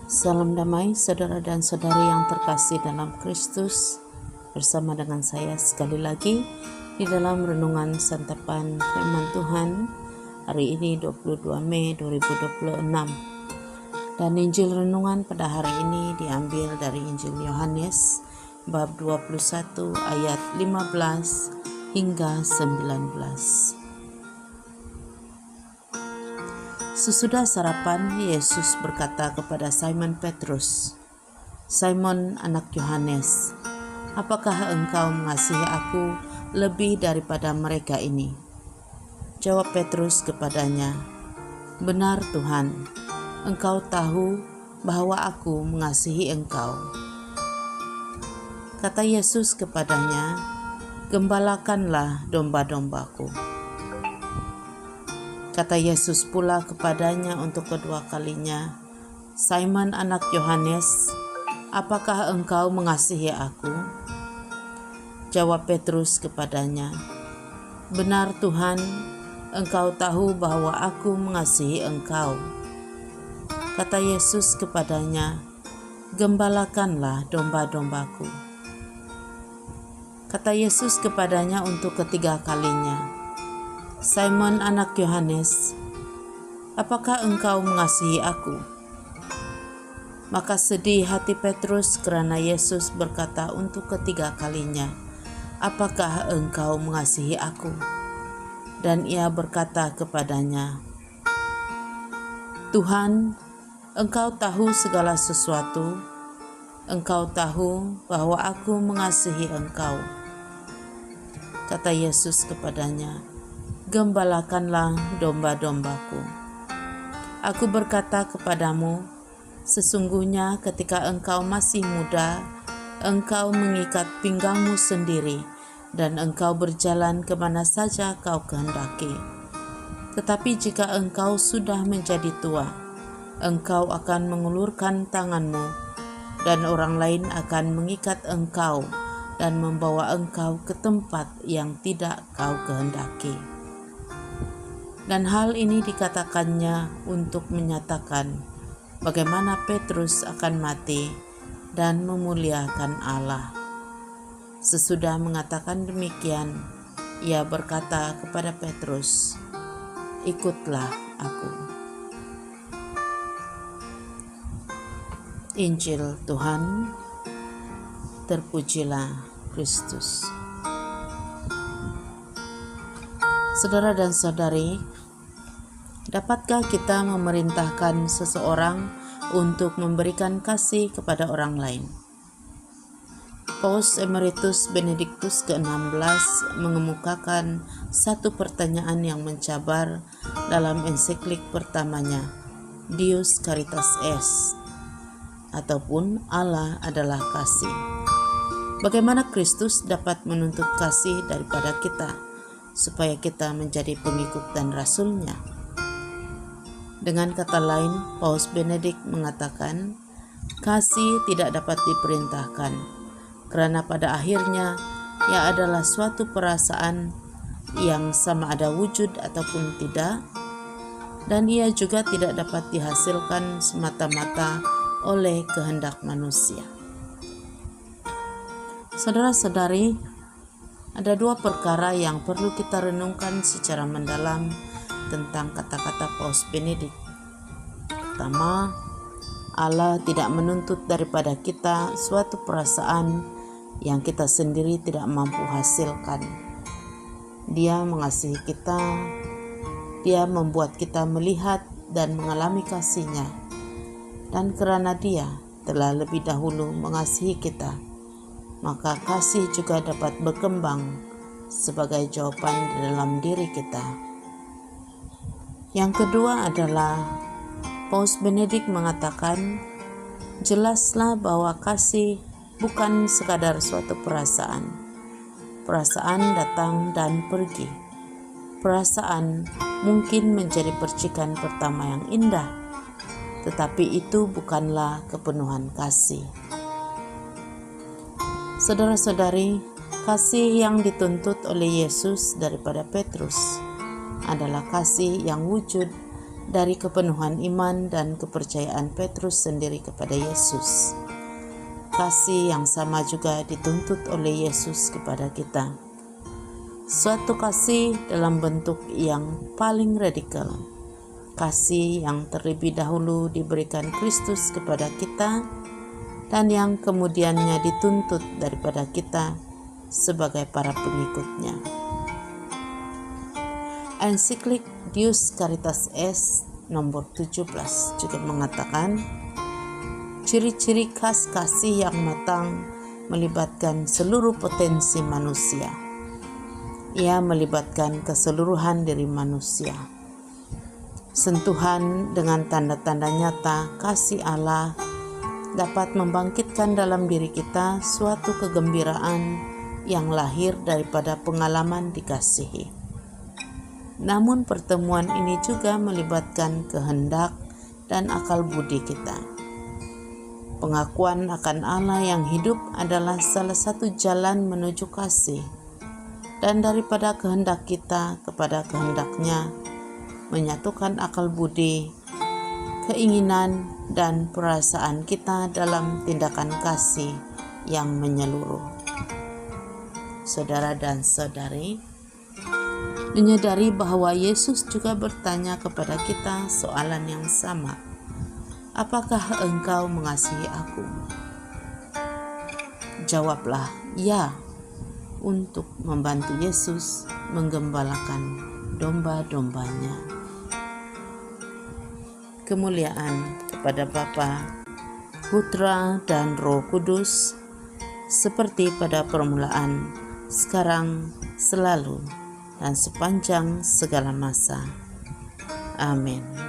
Salam damai saudara dan saudari yang terkasih dalam Kristus. Bersama dengan saya sekali lagi di dalam renungan santapan firman Tuhan hari ini 22 Mei 2026. Dan Injil renungan pada hari ini diambil dari Injil Yohanes bab 21 ayat 15 hingga 19. Sesudah sarapan, Yesus berkata kepada Simon Petrus, "Simon, anak Yohanes, apakah engkau mengasihi aku lebih daripada mereka ini?" Jawab Petrus kepadanya, "Benar Tuhan, engkau tahu bahwa aku mengasihi engkau." Kata Yesus kepadanya, "Gembalakanlah domba-dombaku." Kata Yesus pula kepadanya untuk kedua kalinya, "Simon anak Yohanes, apakah engkau mengasihi aku?" Jawab Petrus kepadanya, "Benar Tuhan, engkau tahu bahwa aku mengasihi engkau." Kata Yesus kepadanya, "Gembalakanlah domba-dombaku." Kata Yesus kepadanya untuk ketiga kalinya, "Simon anak Yohanes, apakah engkau mengasihi aku?" Maka sedih hati Petrus karena Yesus berkata untuk ketiga kalinya, "Apakah engkau mengasihi aku?" Dan ia berkata kepadanya, "Tuhan, engkau tahu segala sesuatu. Engkau tahu bahwa aku mengasihi engkau." Kata Yesus kepadanya, "Gembalakanlah domba-dombaku. Aku berkata kepadamu, sesungguhnya ketika engkau masih muda, engkau mengikat pinggangmu sendiri, dan engkau berjalan kemana saja kau kehendaki. Tetapi jika engkau sudah menjadi tua, engkau akan mengulurkan tanganmu, dan orang lain akan mengikat engkau dan membawa engkau ke tempat yang tidak kau kehendaki." Dan hal ini dikatakannya untuk menyatakan bagaimana Petrus akan mati dan memuliakan Allah. Sesudah mengatakan demikian, ia berkata kepada Petrus, "Ikutlah aku." Injil Tuhan, terpujilah Kristus. Saudara dan saudari, dapatkah kita memerintahkan seseorang untuk memberikan kasih kepada orang lain? Paus Emeritus Benediktus ke-16 mengemukakan satu pertanyaan yang mencabar dalam ensiklik pertamanya, Deus Caritas Est, ataupun Allah adalah kasih. Bagaimana Kristus dapat menuntut kasih daripada kita, supaya kita menjadi pengikut dan rasulnya? Dengan kata lain, Paus Benedik mengatakan, kasih tidak dapat diperintahkan, karena pada akhirnya ia adalah suatu perasaan yang sama ada wujud ataupun tidak, dan ia juga tidak dapat dihasilkan semata-mata oleh kehendak manusia. Saudara-saudari, ada dua perkara yang perlu kita renungkan secara mendalam tentang kata-kata Paus Benedik. Pertama, Allah tidak menuntut daripada kita suatu perasaan yang kita sendiri tidak mampu hasilkan. Dia mengasihi kita, Dia membuat kita melihat dan mengalami kasih-Nya. Dan karena Dia telah lebih dahulu mengasihi kita, maka kasih juga dapat berkembang sebagai jawaban di dalam diri kita. Yang kedua adalah Paus Benedik mengatakan, jelaslah bahwa kasih bukan sekadar suatu perasaan. Perasaan datang dan pergi. Perasaan mungkin menjadi percikan pertama yang indah, tetapi itu bukanlah kepenuhan kasih. Saudara-saudari, kasih yang dituntut oleh Yesus daripada Petrus adalah kasih yang wujud dari kepenuhan iman dan kepercayaan Petrus sendiri kepada Yesus. Kasih yang sama juga dituntut oleh Yesus kepada kita. Suatu kasih dalam bentuk yang paling radikal. Kasih yang terlebih dahulu diberikan Kristus kepada kita dan yang kemudiannya dituntut daripada kita sebagai para pengikutnya. Ensiklik Deus Caritas Est nomor 17 juga mengatakan, ciri-ciri khas kasih yang matang melibatkan seluruh potensi manusia. Ia melibatkan keseluruhan diri manusia. Sentuhan dengan tanda-tanda nyata kasih Allah dapat membangkitkan dalam diri kita suatu kegembiraan yang lahir daripada pengalaman dikasihi. Namun pertemuan ini juga melibatkan kehendak dan akal budi kita. Pengakuan akan Allah yang hidup adalah salah satu jalan menuju kasih, dan daripada kehendak kita kepada kehendaknya, menyatukan akal budi, keinginan, dan perasaan kita dalam tindakan kasih yang menyeluruh. Saudara dan saudari, menyadari bahwa Yesus juga bertanya kepada kita soalan yang sama. Apakah engkau mengasihi aku? Jawablah ya, untuk membantu Yesus menggembalakan domba-dombanya. Kemuliaan kepada Bapa, Putra, dan Roh Kudus, seperti pada permulaan, sekarang, selalu, dan sepanjang segala masa. Amin.